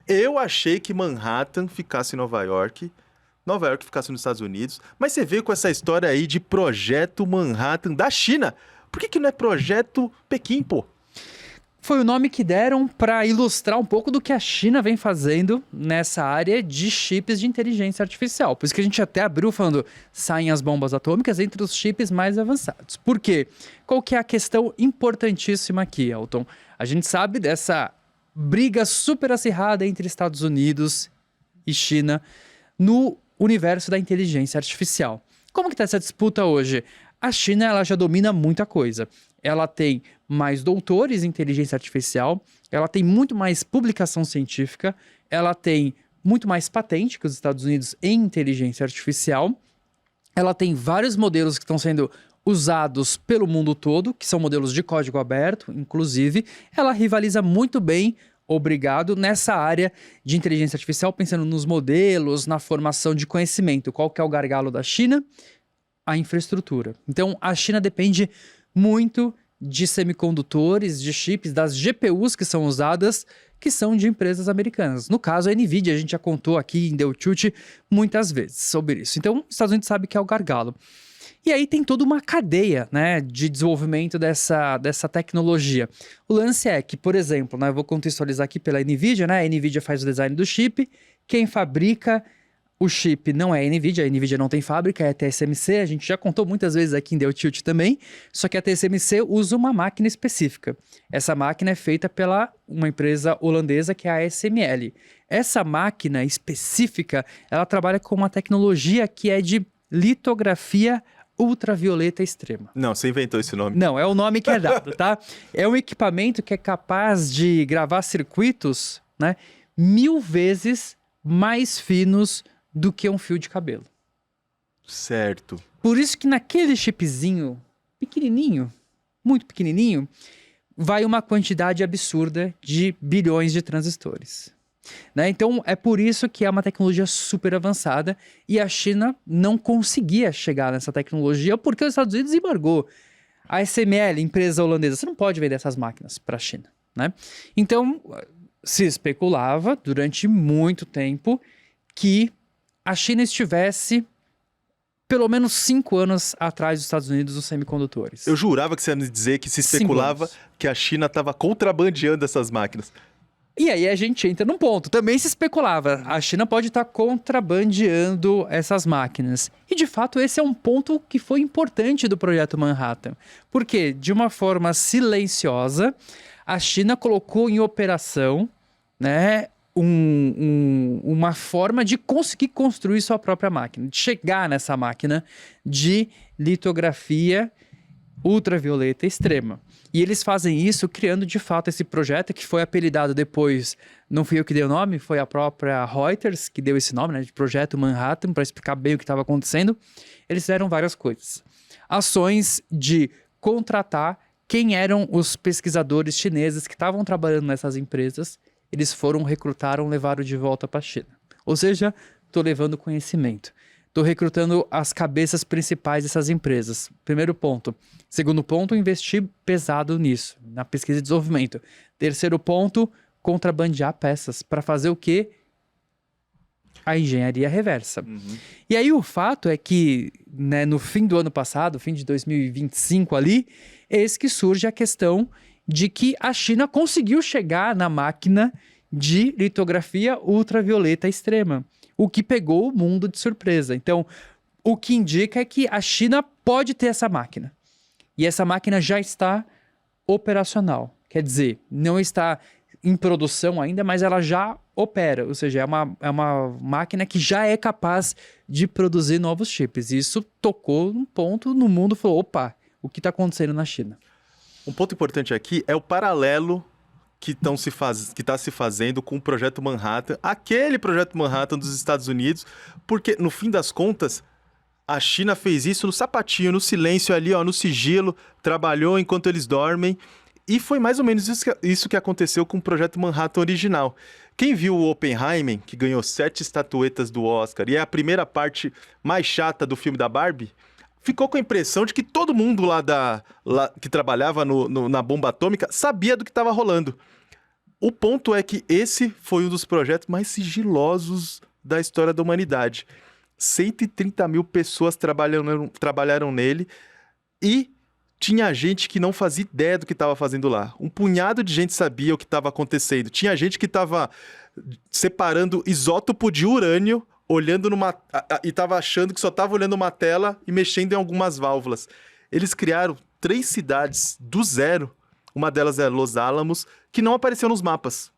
Eu achei que Manhattan ficasse em Nova York ficasse nos Estados Unidos, mas você veio com essa história aí de Projeto Manhattan da China. Por que não é Projeto Pequim, pô? Foi o nome que deram para ilustrar um pouco do que a China vem fazendo nessa área de chips de inteligência artificial. Por isso que a gente até abriu falando, saem as bombas atômicas entre os chips mais avançados. Por quê? Qual que é a questão importantíssima aqui, Elton? A gente sabe dessa briga super acirrada entre Estados Unidos e China no universo da inteligência artificial. Como que está essa disputa hoje? A China ela já domina muita coisa. Ela tem mais doutores em inteligência artificial, ela tem muito mais publicação científica, ela tem muito mais patente que os Estados Unidos em inteligência artificial, ela tem vários modelos que estão sendo usados pelo mundo todo, que são modelos de código aberto, inclusive, ela rivaliza muito bem, obrigado, nessa área de inteligência artificial, pensando nos modelos, na formação de conhecimento. Qual que é o gargalo da China? A infraestrutura. Então, a China depende muito de semicondutores, de chips, das GPUs que são usadas, que são de empresas americanas. No caso, a NVIDIA, a gente já contou aqui em Deu Chute muitas vezes sobre isso. Então, os Estados Unidos sabe que é o gargalo. E aí tem toda uma cadeia, né, de desenvolvimento dessa tecnologia. O lance é que, por exemplo, né, eu vou contextualizar aqui pela NVIDIA, né, a NVIDIA faz o design do chip, quem fabrica o chip não é a NVIDIA não tem fábrica, é a TSMC, a gente já contou muitas vezes aqui em Deu Tilt também, só que a TSMC usa uma máquina específica. Essa máquina é feita pela uma empresa holandesa que é a ASML. Essa máquina específica, ela trabalha com uma tecnologia que é de litografia ultravioleta extrema. Não, você inventou esse nome. Não, é o nome que é dado, tá? É um equipamento que é capaz de gravar circuitos, né, 1000 vezes mais finos do que um fio de cabelo. Certo. Por isso que naquele chipzinho pequenininho, muito pequenininho, vai uma quantidade absurda de bilhões de transistores. Né? Então, é por isso que é uma tecnologia super avançada e a China não conseguia chegar nessa tecnologia porque os Estados Unidos embargou. A SML, empresa holandesa, você não pode vender essas máquinas para a China. Né? Então, se especulava durante muito tempo que a China estivesse pelo menos 5 anos atrás dos Estados Unidos nos semicondutores. Eu jurava que você ia me dizer que se especulava que a China estava contrabandeando essas máquinas. E aí a gente entra num ponto. Também se especulava. A China pode estar contrabandeando essas máquinas. E, de fato, esse é um ponto que foi importante do Projeto Manhattan. Porque, de uma forma silenciosa, a China colocou em operação, né, uma forma de conseguir construir sua própria máquina, de chegar nessa máquina de litografia ultravioleta extrema. E eles fazem isso criando de fato esse projeto que foi apelidado depois, não fui eu que dei o nome, foi a própria Reuters que deu esse nome, né, de Projeto Manhattan, para explicar bem o que estava acontecendo. Eles fizeram várias coisas. Ações de contratar quem eram os pesquisadores chineses que estavam trabalhando nessas empresas. Eles recrutaram, levaram de volta para a China. Ou seja, estou levando conhecimento. Estou recrutando as cabeças principais dessas empresas. Primeiro ponto. Segundo ponto, investir pesado nisso, na pesquisa e desenvolvimento. Terceiro ponto, contrabandear peças. Para fazer o quê? A engenharia reversa. Uhum. E aí o fato é que, né, no fim do ano passado, fim de 2025 ali, eis que surge a questão de que a China conseguiu chegar na máquina de litografia ultravioleta extrema, o que pegou o mundo de surpresa. Então, o que indica é que a China pode ter essa máquina. E essa máquina já está operacional. Quer dizer, não está em produção ainda, mas ela já opera. Ou seja, é uma máquina que já é capaz de produzir novos chips. E isso tocou num ponto no mundo e falou, opa, o que está acontecendo na China? Um ponto importante aqui é o paralelo que está se fazendo com o Projeto Manhattan, aquele Projeto Manhattan dos Estados Unidos, porque, no fim das contas, a China fez isso no sapatinho, no silêncio ali, ó, no sigilo, trabalhou enquanto eles dormem, e foi mais ou menos isso que aconteceu com o Projeto Manhattan original. Quem viu o Oppenheimer, que ganhou 7 estatuetas do Oscar, e é a primeira parte mais chata do filme da Barbie, ficou com a impressão de que todo mundo lá que trabalhava na bomba atômica sabia do que estava rolando. O ponto é que esse foi um dos projetos mais sigilosos da história da humanidade. 130 mil pessoas trabalharam nele e tinha gente que não fazia ideia do que estava fazendo lá. Um punhado de gente sabia o que estava acontecendo. Tinha gente que estava separando isótopo de urânio, olhando e estava achando que só estava olhando uma tela e mexendo em algumas válvulas. Eles criaram 3 cidades do zero. Uma delas é Los Alamos, que não apareceu nos mapas.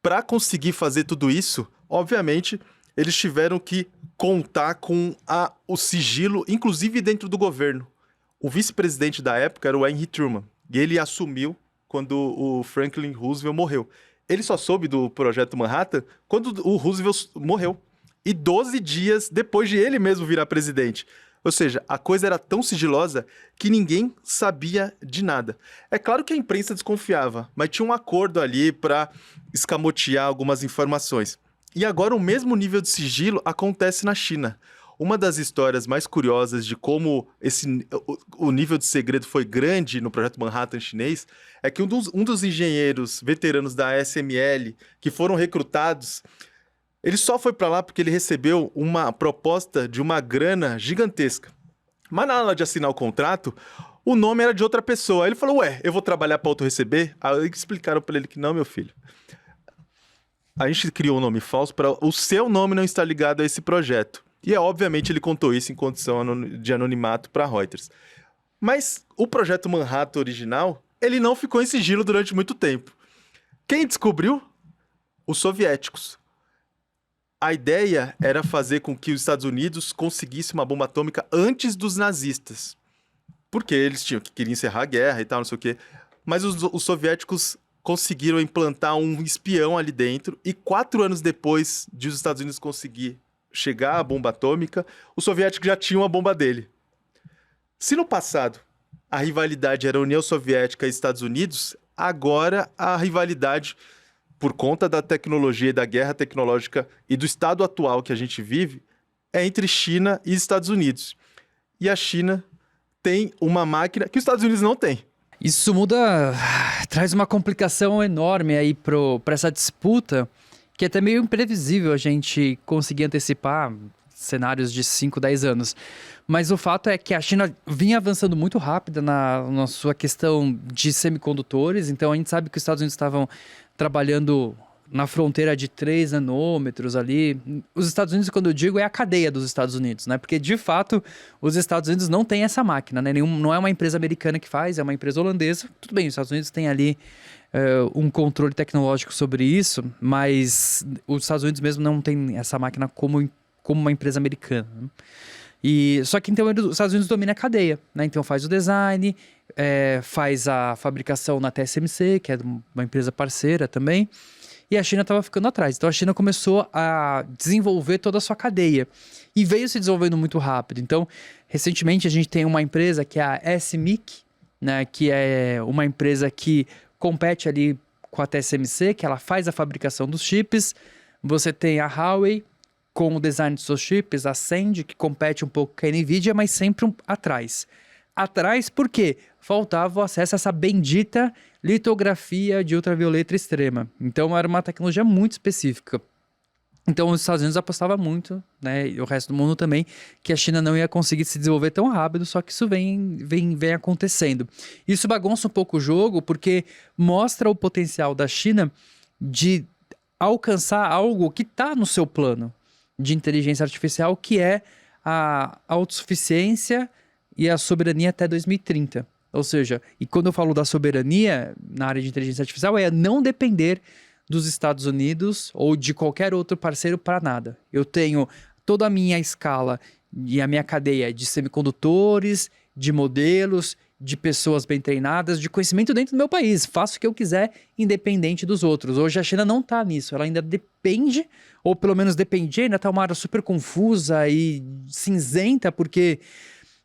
Para conseguir fazer tudo isso, obviamente, eles tiveram que contar com o sigilo, inclusive dentro do governo. O vice-presidente da época era o Henry Truman, e ele assumiu quando o Franklin Roosevelt morreu. Ele só soube do projeto Manhattan quando o Roosevelt morreu, e 12 dias depois de ele mesmo virar presidente. Ou seja, a coisa era tão sigilosa que ninguém sabia de nada. É claro que a imprensa desconfiava, mas tinha um acordo ali para escamotear algumas informações. E agora o mesmo nível de sigilo acontece na China. Uma das histórias mais curiosas de como o nível de segredo foi grande no projeto Manhattan chinês é que um dos engenheiros veteranos da ASML que foram recrutados, ele só foi para lá porque ele recebeu uma proposta de uma grana gigantesca. Mas na hora de assinar o contrato, o nome era de outra pessoa. Aí ele falou, ué, eu vou trabalhar para outro receber? Aí explicaram para ele que não, meu filho. A gente criou um nome falso para o seu nome não estar ligado a esse projeto. E, obviamente, ele contou isso em condição de anonimato para Reuters. Mas o projeto Manhattan original, ele não ficou em sigilo durante muito tempo. Quem descobriu? Os soviéticos. A ideia era fazer com que os Estados Unidos conseguissem uma bomba atômica antes dos nazistas. Porque eles queriam encerrar a guerra e tal, não sei o quê. Mas os soviéticos conseguiram implantar um espião ali dentro. E 4 anos depois de os Estados Unidos conseguir chegar à bomba atômica, os soviéticos já tinham a bomba dele. Se no passado a rivalidade era União Soviética e Estados Unidos, agora a rivalidade, por conta da tecnologia e da guerra tecnológica e do estado atual que a gente vive, é entre China e Estados Unidos. E a China tem uma máquina que os Estados Unidos não têm. Isso traz uma complicação enorme aí para essa disputa, que é até meio imprevisível a gente conseguir antecipar cenários de 5, 10 anos. Mas o fato é que a China vinha avançando muito rápido na sua questão de semicondutores, então a gente sabe que os Estados Unidos estavam trabalhando na fronteira de 3 nanômetros ali. Os Estados Unidos, quando eu digo, é a cadeia dos Estados Unidos, né? Porque, de fato, os Estados Unidos não têm essa máquina, né? Não é uma empresa americana que faz, é uma empresa holandesa. Tudo bem, os Estados Unidos têm ali um controle tecnológico sobre isso, mas os Estados Unidos mesmo não tem essa máquina como uma empresa americana, né? Só que, então, os Estados Unidos dominam a cadeia, né? Então, faz o design, faz a fabricação na TSMC, que é uma empresa parceira também, e a China estava ficando atrás. Então, a China começou a desenvolver toda a sua cadeia e veio se desenvolvendo muito rápido. Então, recentemente, a gente tem uma empresa que é a SMIC, né? Que é uma empresa que compete ali com a TSMC, que ela faz a fabricação dos chips. Você tem a Huawei com o design dos seus chips, a Sandy, que compete um pouco com a NVIDIA, mas sempre atrás. Atrás porque faltava o acesso a essa bendita litografia de ultravioleta extrema. Então era uma tecnologia muito específica. Então os Estados Unidos apostavam muito, né, e o resto do mundo também, que a China não ia conseguir se desenvolver tão rápido, só que isso vem acontecendo. Isso bagunça um pouco o jogo, porque mostra o potencial da China de alcançar algo que está no seu plano de inteligência artificial, que é a autossuficiência e a soberania até 2030. Ou seja, e quando eu falo da soberania na área de inteligência artificial, é não depender dos Estados Unidos ou de qualquer outro parceiro para nada. Eu tenho toda a minha escala e a minha cadeia de semicondutores, de modelos, de pessoas bem treinadas, de conhecimento dentro do meu país. Faço o que eu quiser, independente dos outros. Hoje a China não está nisso. Ela ainda depende, ou pelo menos dependia, ainda está uma área super confusa e cinzenta, porque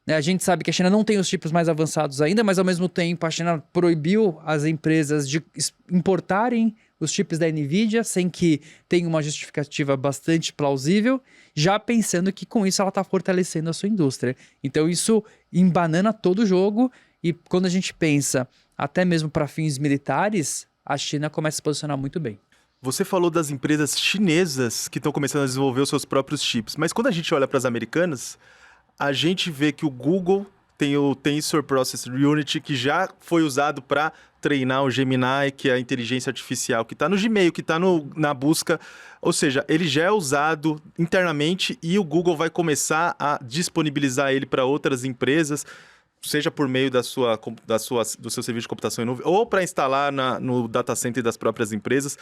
a gente sabe que a China não tem os chips mais avançados ainda, mas ao mesmo tempo a China proibiu as empresas de importarem os chips da NVIDIA sem que tenha uma justificativa bastante plausível, já pensando que com isso ela está fortalecendo a sua indústria. Então isso embanana todo o jogo, e quando a gente pensa até mesmo para fins militares, a China começa a se posicionar muito bem. Você falou das empresas chinesas que estão começando a desenvolver os seus próprios chips, mas quando a gente olha para as americanas, a gente vê que o Google tem o Tensor Processor Unit, que já foi usado para treinar o Gemini, que é a inteligência artificial, que está no Gmail, que está na busca. Ou seja, ele já é usado internamente e o Google vai começar a disponibilizar ele para outras empresas, seja por meio do seu serviço de computação em nuvem, ou para instalar no data center das próprias empresas.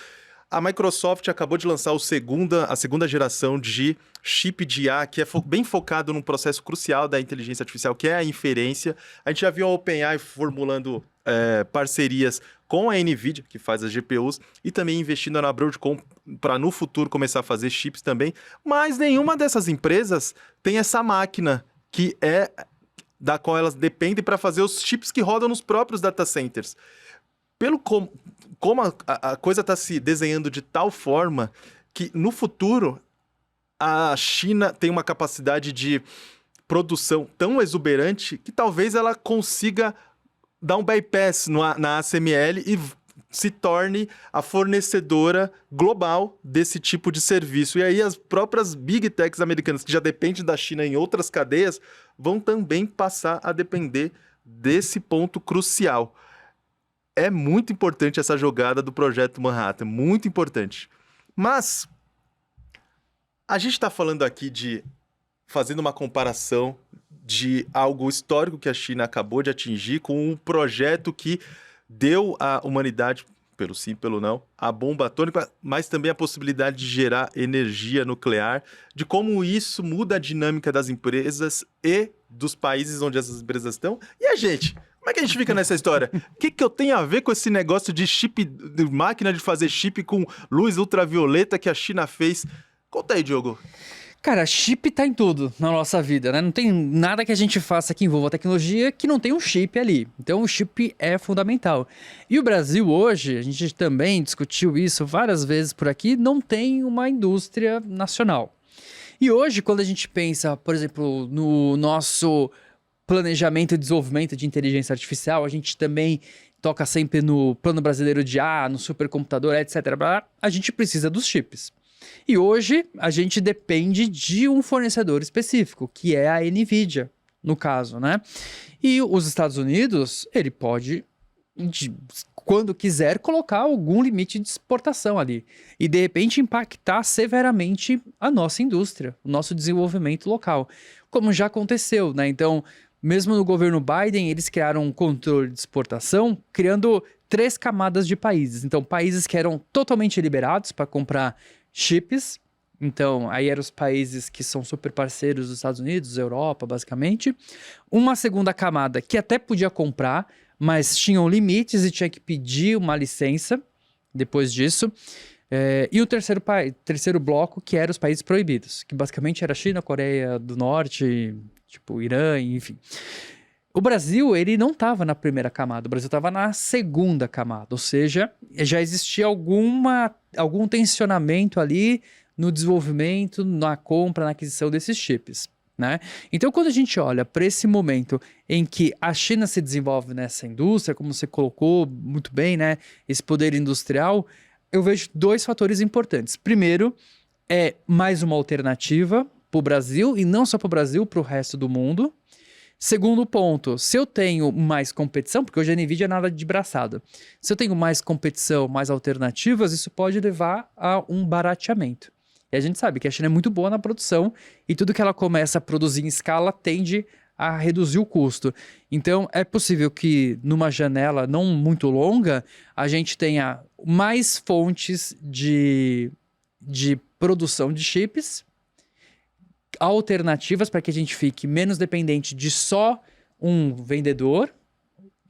A Microsoft acabou de lançar a segunda geração de chip de IA, que é bem focado num processo crucial da inteligência artificial, que é a inferência. A gente já viu a OpenAI formulando parcerias com a NVIDIA, que faz as GPUs, e também investindo na Broadcom para no futuro começar a fazer chips também. Mas nenhuma dessas empresas tem essa máquina que é da qual elas dependem para fazer os chips que rodam nos próprios data centers. Como a coisa está se desenhando de tal forma que, no futuro, a China tem uma capacidade de produção tão exuberante que talvez ela consiga dar um bypass na ASML e se torne a fornecedora global desse tipo de serviço. E aí as próprias Big Techs americanas, que já dependem da China em outras cadeias, vão também passar a depender desse ponto crucial. É muito importante essa jogada do Projeto Manhattan, muito importante. Mas a gente está falando aqui fazendo uma comparação de algo histórico que a China acabou de atingir com um projeto que deu à humanidade, pelo sim, pelo não, a bomba atômica, mas também a possibilidade de gerar energia nuclear, de como isso muda a dinâmica das empresas e dos países onde essas empresas estão. E a gente? Como é que a gente fica nessa história? O que eu tenho a ver com esse negócio de chip, de máquina de fazer chip com luz ultravioleta que a China fez? Conta aí, Diogo. Cara, chip tá em tudo na nossa vida, né? Não tem nada que a gente faça que envolva tecnologia que não tenha um chip ali. Então, o chip é fundamental. E o Brasil hoje, a gente também discutiu isso várias vezes por aqui, não tem uma indústria nacional. E hoje, quando a gente pensa, por exemplo, no nosso planejamento e desenvolvimento de inteligência artificial, a gente também toca sempre no Plano Brasileiro de IA, no supercomputador, etc. A gente precisa dos chips. E hoje a gente depende de um fornecedor específico, que é a NVIDIA, no caso, né? E os Estados Unidos, ele pode, quando quiser, colocar algum limite de exportação ali. E, de repente, impactar severamente a nossa indústria, o nosso desenvolvimento local. Como já aconteceu, né? Então, mesmo no governo Biden, eles criaram um controle de exportação, criando 3 camadas de países. Então, países que eram totalmente liberados para comprar chips. Então, aí eram os países que são super parceiros dos Estados Unidos, Europa, basicamente. Uma segunda camada que até podia comprar, mas tinham limites e tinha que pedir uma licença depois disso. E o terceiro bloco, que eram os países proibidos, que basicamente era China, Coreia do Norte, tipo Irã, enfim. O Brasil, ele não estava na primeira camada, o Brasil estava na segunda camada, ou seja, já existia algum tensionamento ali no desenvolvimento, na compra, na aquisição desses chips, né? Então, quando a gente olha para esse momento em que a China se desenvolve nessa indústria, como você colocou muito bem, né, esse poder industrial, eu vejo 2 fatores importantes. Primeiro, é mais uma alternativa para o Brasil, e não só para o Brasil, para o resto do mundo. Segundo ponto, se eu tenho mais competição, porque hoje a NVIDIA é nada de braçada, se eu tenho mais competição, mais alternativas, isso pode levar a um barateamento. E a gente sabe que a China é muito boa na produção e tudo que ela começa a produzir em escala tende a reduzir o custo. Então, é possível que numa janela não muito longa, a gente tenha mais fontes de produção de chips, alternativas para que a gente fique menos dependente de só um vendedor,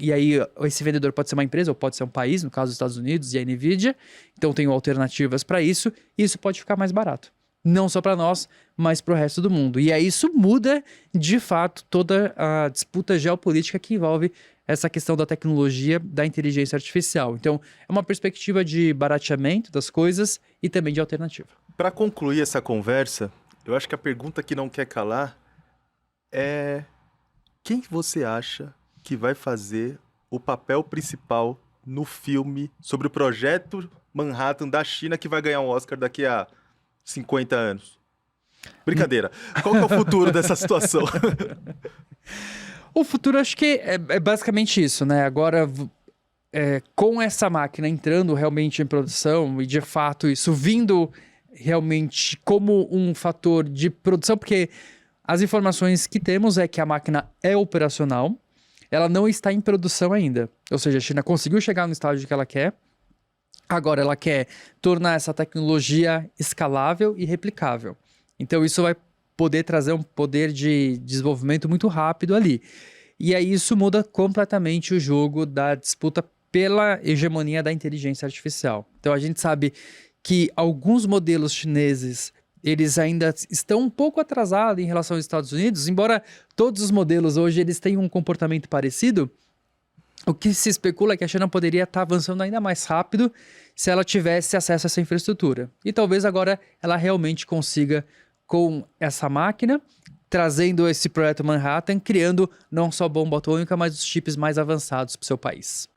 e aí esse vendedor pode ser uma empresa ou pode ser um país, no caso dos Estados Unidos e a NVIDIA, então tenho alternativas para isso, e isso pode ficar mais barato. Não só para nós, mas para o resto do mundo. E aí isso muda, de fato, toda a disputa geopolítica que envolve essa questão da tecnologia, da inteligência artificial. Então, é uma perspectiva de barateamento das coisas e também de alternativa. Para concluir essa conversa, eu acho que a pergunta que não quer calar é: quem você acha que vai fazer o papel principal no filme sobre o projeto Manhattan da China que vai ganhar um Oscar daqui a 50 anos? Brincadeira. Qual que é o futuro dessa situação? O futuro acho que é basicamente isso, né? Agora, com essa máquina entrando realmente em produção e de fato isso vindo realmente como um fator de produção, porque as informações que temos é que a máquina é operacional, ela não está em produção ainda. Ou seja, a China conseguiu chegar no estágio que ela quer, agora ela quer tornar essa tecnologia escalável e replicável. Então isso vai poder trazer um poder de desenvolvimento muito rápido ali. E aí isso muda completamente o jogo da disputa pela hegemonia da inteligência artificial. Então a gente sabe que alguns modelos chineses, eles ainda estão um pouco atrasados em relação aos Estados Unidos, embora todos os modelos hoje eles tenham um comportamento parecido. O que se especula é que a China poderia estar avançando ainda mais rápido se ela tivesse acesso a essa infraestrutura. E talvez agora ela realmente consiga, com essa máquina, trazendo esse projeto Manhattan, criando não só bomba atômica, mas os chips mais avançados para o seu país.